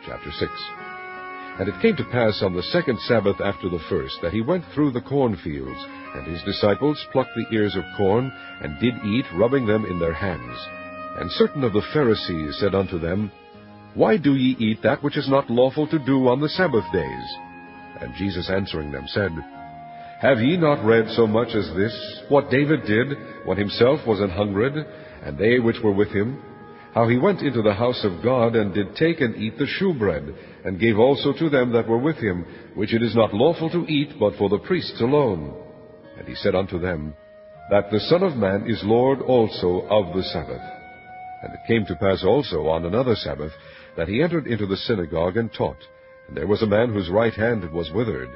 Chapter 6. And it came to pass on the second Sabbath after the first, that he went through the cornfields, and his disciples plucked the ears of corn, and did eat, rubbing them in their hands. And certain of the Pharisees said unto them, Why do ye eat that which is not lawful to do on the Sabbath days? And Jesus answering them said, Have ye not read so much as this, what David did, when himself was an hungred, and they which were with him? How he went into the house of God, and did take and eat the shewbread, and gave also to them that were with him, which it is not lawful to eat, but for the priests alone. And he said unto them, That the Son of Man is Lord also of the Sabbath. And it came to pass also on another Sabbath, that he entered into the synagogue and taught. And there was a man whose right hand was withered.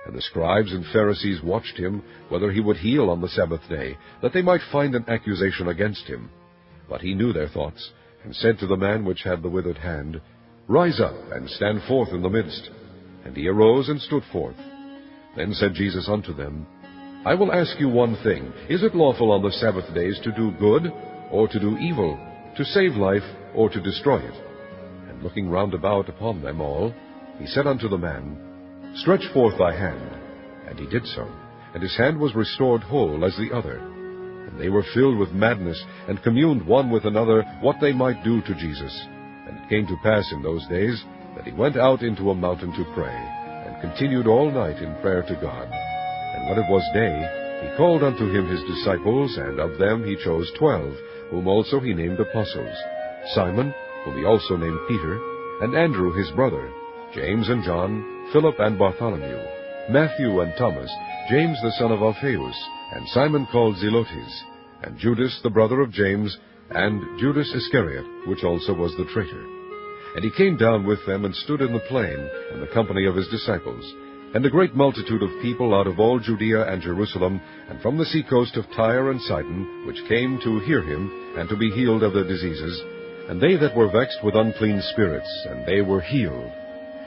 And the scribes and Pharisees watched him, whether he would heal on the Sabbath day, that they might find an accusation against him. But he knew their thoughts, and said to the man which had the withered hand, Rise up, and stand forth in the midst. And he arose and stood forth. Then said Jesus unto them, I will ask you one thing. Is it lawful on the Sabbath days to do good, or to do evil, to save life, or to destroy it? And looking round about upon them all, he said unto the man, Stretch forth thy hand. And he did so, and his hand was restored whole as the other. And they were filled with madness, and communed one with another what they might do to Jesus. And it came to pass in those days, that he went out into a mountain to pray, and continued all night in prayer to God. And when it was day, he called unto him his disciples, and of them he chose 12, whom also he named apostles, Simon, whom he also named Peter, and Andrew his brother, James and John, Philip and Bartholomew, Matthew and Thomas, James the son of Alphaeus, and Simon called Zelotes, and Judas the brother of James, and Judas Iscariot, which also was the traitor. And he came down with them, and stood in the plain, in the company of his disciples. And a great multitude of people out of all Judea and Jerusalem, and from the seacoast of Tyre and Sidon, which came to hear him, and to be healed of their diseases, and they that were vexed with unclean spirits, and they were healed.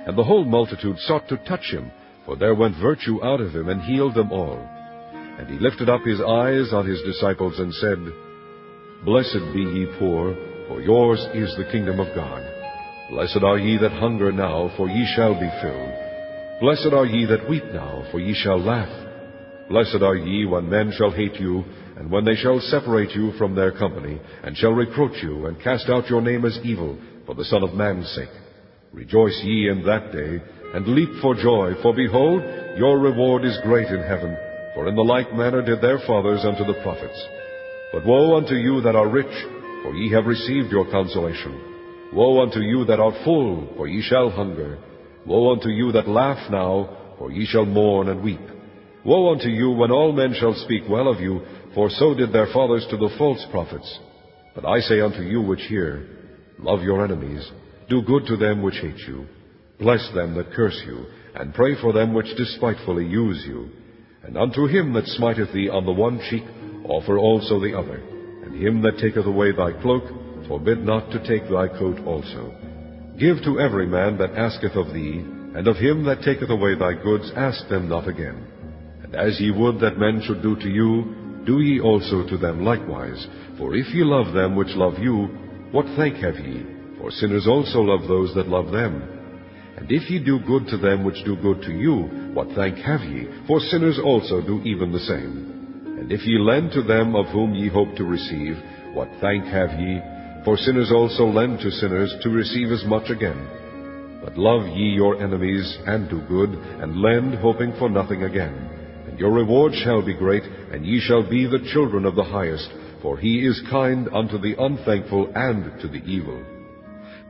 And the whole multitude sought to touch him, for there went virtue out of him, and healed them all. And he lifted up his eyes on his disciples, and said, Blessed be ye poor, for yours is the kingdom of God. Blessed are ye that hunger now, for ye shall be filled. Blessed are ye that weep now, for ye shall laugh. Blessed are ye when men shall hate you, and when they shall separate you from their company, and shall reproach you, and cast out your name as evil, for the Son of Man's sake. Rejoice ye in that day, and leap for joy, for behold, your reward is great in heaven, for in the like manner did their fathers unto the prophets. But woe unto you that are rich, for ye have received your consolation. Woe unto you that are full, for ye shall hunger. Woe unto you that laugh now, for ye shall mourn and weep. Woe unto you when all men shall speak well of you, for so did their fathers to the false prophets. But I say unto you which hear, love your enemies, do good to them which hate you, bless them that curse you, and pray for them which despitefully use you. And unto him that smiteth thee on the one cheek, offer also the other. And him that taketh away thy cloak, forbid not to take thy coat also. Give to every man that asketh of thee, and of him that taketh away thy goods ask them not again. And as ye would that men should do to you, do ye also to them likewise. For if ye love them which love you, what thank have ye? For sinners also love those that love them. And if ye do good to them which do good to you, what thank have ye? For sinners also do even the same. And if ye lend to them of whom ye hope to receive, what thank have ye? For sinners also lend to sinners to receive as much again. But love ye your enemies, and do good, and lend, hoping for nothing again. And your reward shall be great, and ye shall be the children of the highest, for he is kind unto the unthankful and to the evil.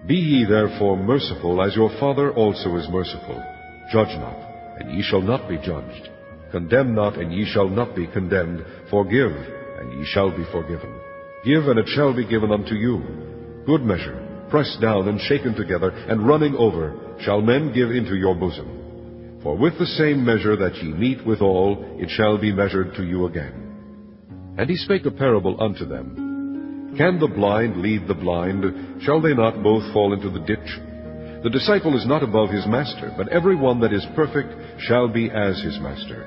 Be ye therefore merciful, as your Father also is merciful. Judge not, and ye shall not be judged. Condemn not, and ye shall not be condemned. Forgive, and ye shall be forgiven. Give, and it shall be given unto you. Good measure, pressed down and shaken together, and running over, shall men give into your bosom. For with the same measure that ye mete withal, it shall be measured to you again. And he spake a parable unto them. Can the blind lead the blind? Shall they not both fall into the ditch? The disciple is not above his master, but every one that is perfect shall be as his master.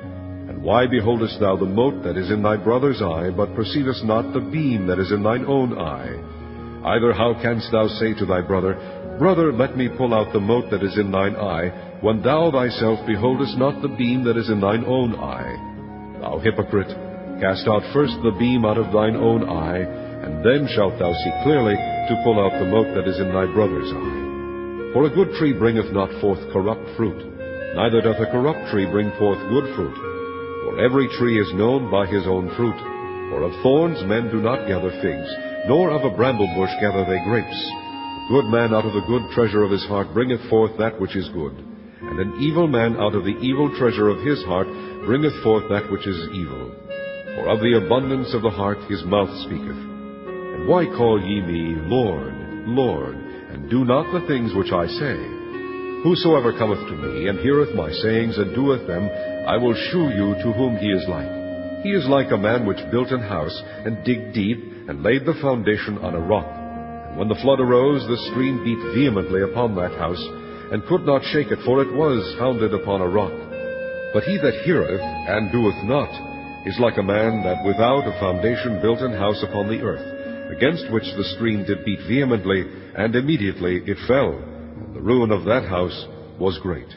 And why beholdest thou the mote that is in thy brother's eye, but perceivest not the beam that is in thine own eye? Either how canst thou say to thy brother, Brother, let me pull out the mote that is in thine eye, when thou thyself beholdest not the beam that is in thine own eye. Thou hypocrite, cast out first the beam out of thine own eye, and then shalt thou see clearly to pull out the mote that is in thy brother's eye. For a good tree bringeth not forth corrupt fruit, neither doth a corrupt tree bring forth good fruit. For every tree is known by his own fruit. For of thorns men do not gather figs, nor of a bramble bush gather they grapes. A good man out of the good treasure of his heart bringeth forth that which is good, and an evil man out of the evil treasure of his heart bringeth forth that which is evil. For of the abundance of the heart his mouth speaketh. And why call ye me Lord, Lord, and do not the things which I say? Whosoever cometh to me, and heareth my sayings, and doeth them, I will shew you to whom he is like. He is like a man which built an house, and digged deep, and laid the foundation on a rock. And when the flood arose, the stream beat vehemently upon that house, and could not shake it, for it was founded upon a rock. But he that heareth, and doeth not, is like a man that without a foundation built an house upon the earth, against which the stream did beat vehemently, and immediately it fell. And the ruin of that house was great.